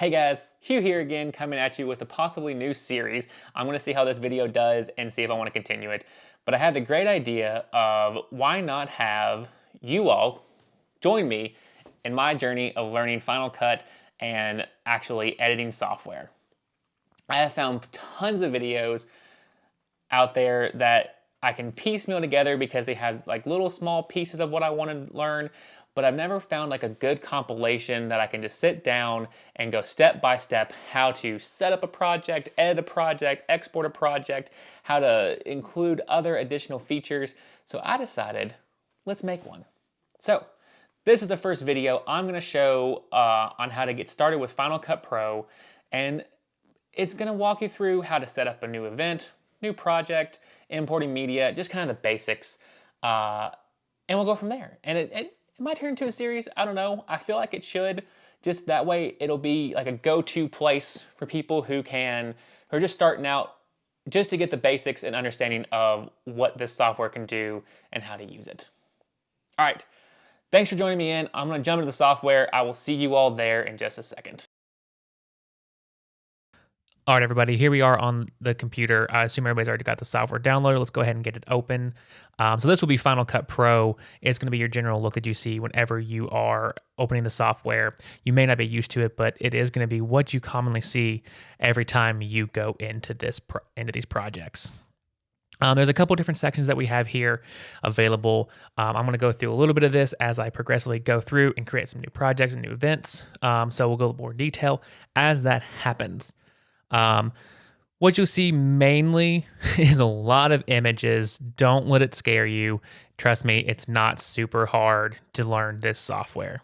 Hey guys, Hugh here again, coming at you with a possibly new series. I'm going to see how this video does and see if I want to continue it. But I had the great idea of why not have you all join me in my journey of learning Final Cut and actually editing software. I have found tons of videos out there that I can piecemeal together because they have like little small pieces of what I want to learn, but I've never found like a good compilation that I can just sit down and go step by step how to set up a project, edit a project, export a project, how to include other additional features. So I decided, let's make one. So this is the first video I'm going to show on how to get started with Final Cut Pro, and it's going to walk you through how to set up a new event, new project, importing media, just kind of the basics, and we'll go from there. And it might turn into a series, I don't know. I feel like it should. Just that way it'll be like a go-to place for people who are just starting out, just to get the basics and understanding of what this software can do and how to use it. All right, thanks for joining me in. I'm gonna jump into the software. I will see you all there in just a second. All right, everybody, here we are on the computer. I assume everybody's already got the software downloaded. Let's go ahead and get it open. So this will be Final Cut Pro. It's going to be your general look that you see whenever you are opening the software. You may not be used to it, but it is going to be what you commonly see every time you go into these projects. There's a couple different sections that we have here available. I'm going to go through a little bit of this as I progressively go through and create some new projects and new events. So we'll go into more detail as that happens. What you'll see mainly is a lot of images. Don't let it scare you. Trust me, it's not super hard to learn this software.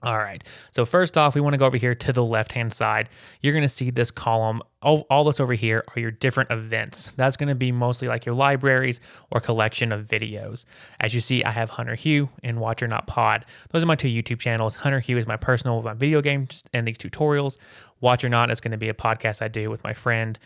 All right, so first off, we want to go over here to the left-hand side. You're going to see this column. All this over here are your different events. That's going to be mostly like your libraries or collection of videos. As you see, I have Hunter Hugh and Watcher Not Pod. Those are my two YouTube channels. Hunter Hugh is my personal, my video games and these tutorials. Watch or Not is going to be a podcast I do with my friend.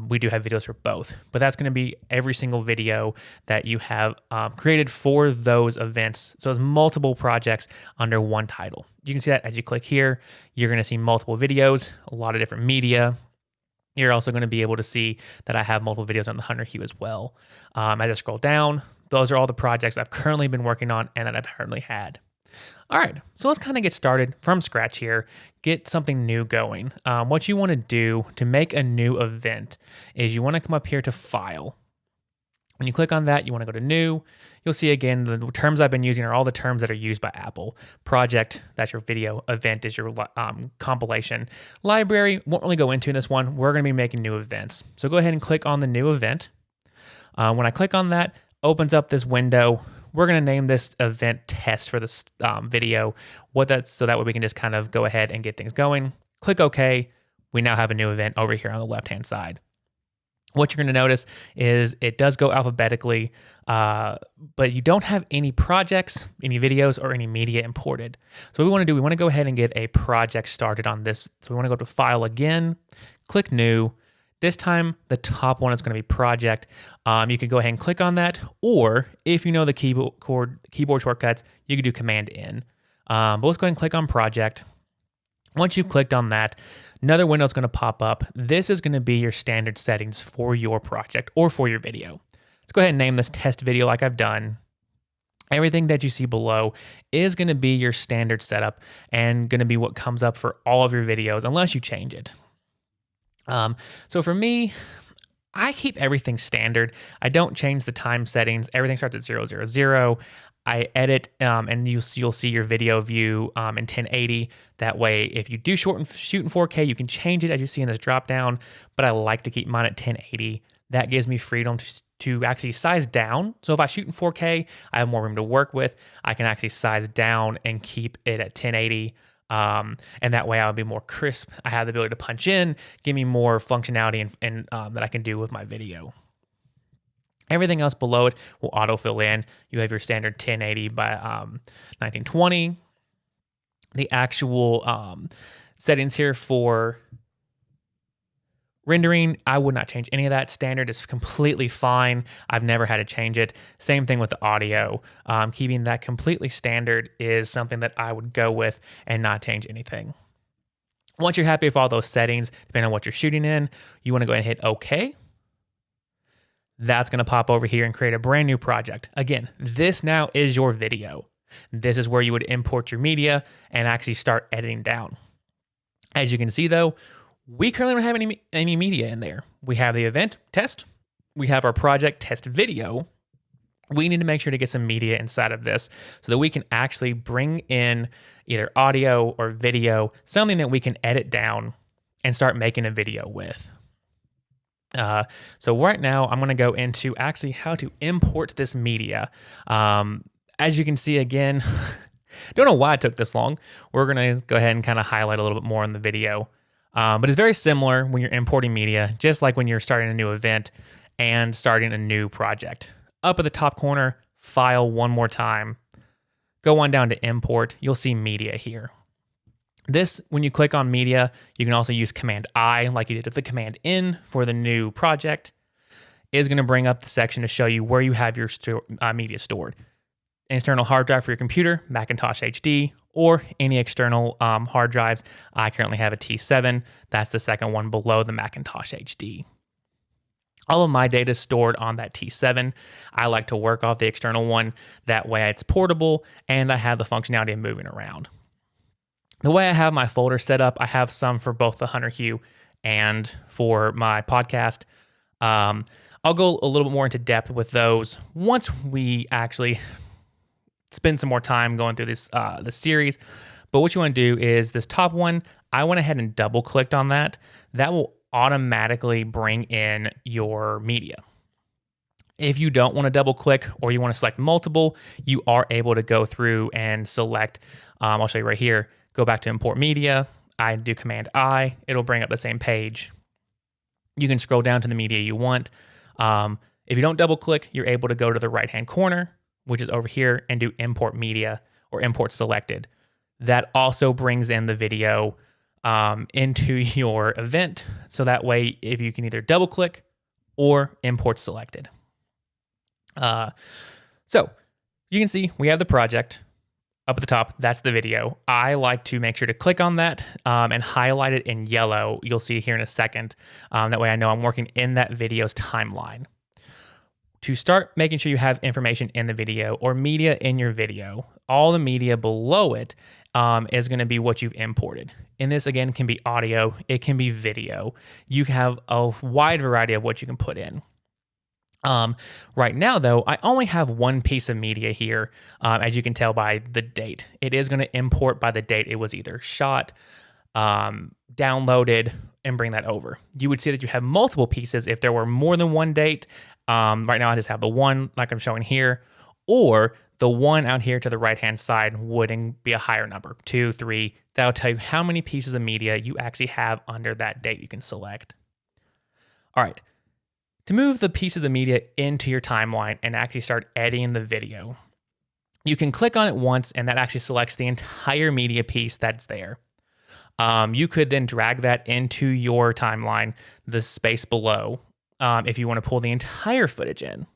We do have videos for both, but that's going to be every single video that you have created for those events. So it's multiple projects under one title. You can see that as you click here, you're going to see multiple videos, a lot of different media. You're also going to be able to see that I have multiple videos on the Hunter Hugh as well. As I scroll down, those are all the projects I've currently been working on and that I've currently had. All right, so let's kind of get started from scratch here, get something new going. What you want to do to make a new event is you want to come up here to File. When you click on that, you want to go to New. You'll see again, the terms I've been using are all the terms that are used by Apple. Project, that's your video. Event is your compilation. Library, won't really go into this one. We're going to be making new events. So go ahead and click on the new event. When I click on that, opens up this window. We're going to name this event test for this video. So that way we can just kind of go ahead and get things going. Click OK. We now have a new event over here on the left-hand side. What you're going to notice is it does go alphabetically, but you don't have any projects, any videos, or any media imported. So what we want to do, we want to go ahead and get a project started on this. So we want to go to File again, click New. This time, the top one is going to be Project. You can go ahead and click on that, or if you know the keyboard shortcuts, you can do Command-N. But let's go ahead and click on Project. Once you've clicked on that, another window is going to pop up. This is going to be your standard settings for your project or for your video. Let's go ahead and name this test video like I've done. Everything that you see below is going to be your standard setup and going to be what comes up for all of your videos unless you change it. So for me, I keep everything standard. I don't change the time settings. Everything starts at 000. I edit, and you'll see your video view in 1080. That way, if you do shoot in 4K, you can change it as you see in this drop down, but I like to keep mine at 1080. That gives me freedom to actually size down. So if I shoot in 4K, I have more room to work with. I can actually size down and keep it at 1080. And that way I'll be more crisp. I have the ability to punch in, give me more functionality and that I can do with my video. Everything else below it will autofill in. You have your standard 1080 by 1920. The actual settings here for rendering, I would not change any of that. Standard is completely fine. I've never had to change it. Same thing with the audio. Keeping that completely standard is something that I would go with and not change anything. Once you're happy with all those settings, depending on what you're shooting in, you want to go ahead and hit OK. That's going to pop over here and create a brand new project. Again, this now is your video. This is where you would import your media and actually start editing down. As you can see though, we currently don't have any media in there. We have the event test. We have our project test video. We need to make sure to get some media inside of this so that we can actually bring in either audio or video, something that we can edit down and start making a video with. So right now I'm going to go into actually how to import this media. As you can see again, don't know why it took this long. We're going to go ahead and kind of highlight a little bit more in the video. But it's very similar when you're importing media, just like when you're starting a new event and starting a new project. Up at the top corner, file one more time. Go on down to import. You'll see media here. This, when you click on media, you can also use Command I like you did with the Command N for the new project. Is going to bring up the section to show you where you have your media stored. An external hard drive for your computer, Macintosh HD, or any external hard drives. I currently have a T7. That's the second one below the Macintosh HD. All of my data is stored on that T7. I like to work off the external one. That way it's portable and I have the functionality of moving around. The way I have my folder set up, I have some for both the Hunter Hue and for my podcast. I'll go a little bit more into depth with those once we actually spend some more time going through this series. But what you want to do is this top one, I went ahead and double clicked on that. That will automatically bring in your media. If you don't want to double click or you want to select multiple, you are able to go through and select, I'll show you right here, go back to import media. I do Command I, it'll bring up the same page. You can scroll down to the media you want. If you don't double click, you're able to go to the right-hand corner, which is over here, and do import media or import selected. That also brings in the video into your event. So that way, if you can either double click or import selected. So you can see we have the project up at the top. That's the video. I like to make sure to click on that and highlight it in yellow. You'll see here in a second. That way I know I'm working in that video's timeline. To start making sure you have information in the video or media in your video, all the media below it is going to be what you've imported. And this, again, can be audio. It can be video. You have a wide variety of what you can put in. Right now, though, I only have one piece of media here, as you can tell by the date. It is going to import by the date it was either shot, downloaded, and bring that over. You would see that you have multiple pieces if there were more than one date. Right now, I just have the one like I'm showing here, or the one out here to the right-hand side wouldn't be a higher number, 2, 3. That'll tell you how many pieces of media you actually have under that date you can select. All right. To move the pieces of media into your timeline and actually start editing the video, you can click on it once and that actually selects the entire media piece that's there. You could then drag that into your timeline, the space below, if you want to pull the entire footage in.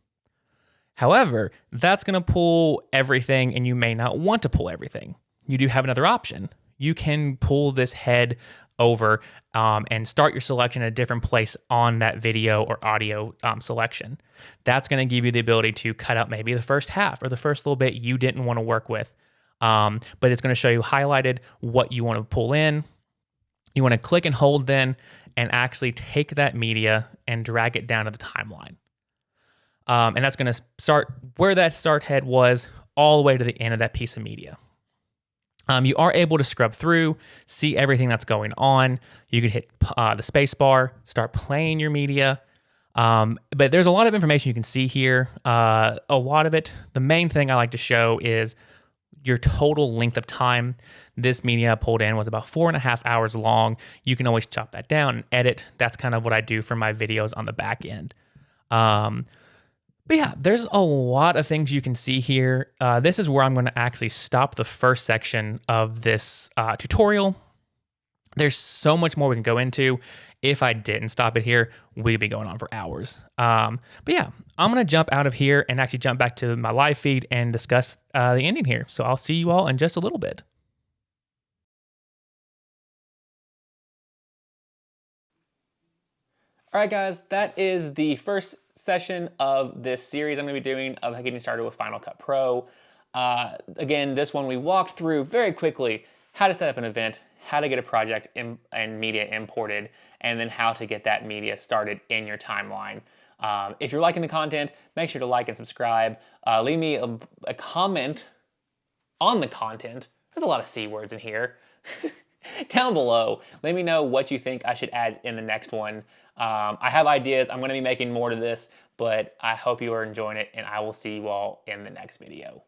However, that's going to pull everything and you may not want to pull everything. You do have another option. You can pull this head over and start your selection at a different place on that video or audio selection. That's going to give you the ability to cut out maybe the first half or the first little bit you didn't want to work with. But it's going to show you highlighted what you want to pull in. You want to click and hold then and actually take that media and drag it down to the timeline. And that's going to start where that start head was all the way to the end of that piece of media. You are able to scrub through, see everything that's going on. You could hit the space bar, start playing your media. But there's a lot of information you can see here. A lot of it, the main thing I like to show is your total length of time. This media I pulled in was about 4.5 hours long. You can always chop that down and edit. That's kind of what I do for my videos on the back end. But yeah, there's a lot of things you can see here. This is where I'm going to actually stop the first section of this tutorial. There's so much more we can go into. If I didn't stop it here, we'd be going on for hours. But yeah, I'm going to jump out of here and actually jump back to my live feed and discuss the ending here. So I'll see you all in just a little bit. All right, guys, that is the first session of this series I'm going to be doing of getting started with Final Cut Pro. Again, this one we walked through very quickly how to set up an event, how to get a project and media imported, and then how to get that media started in your timeline. If you're liking the content, make sure to like and subscribe. Leave me a comment on the content. There's a lot of C words in here. Down below, let me know what you think I should add in the next one. I have ideas. I'm going to be making more to this, but I hope you are enjoying it, and I will see you all in the next video.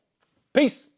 Peace!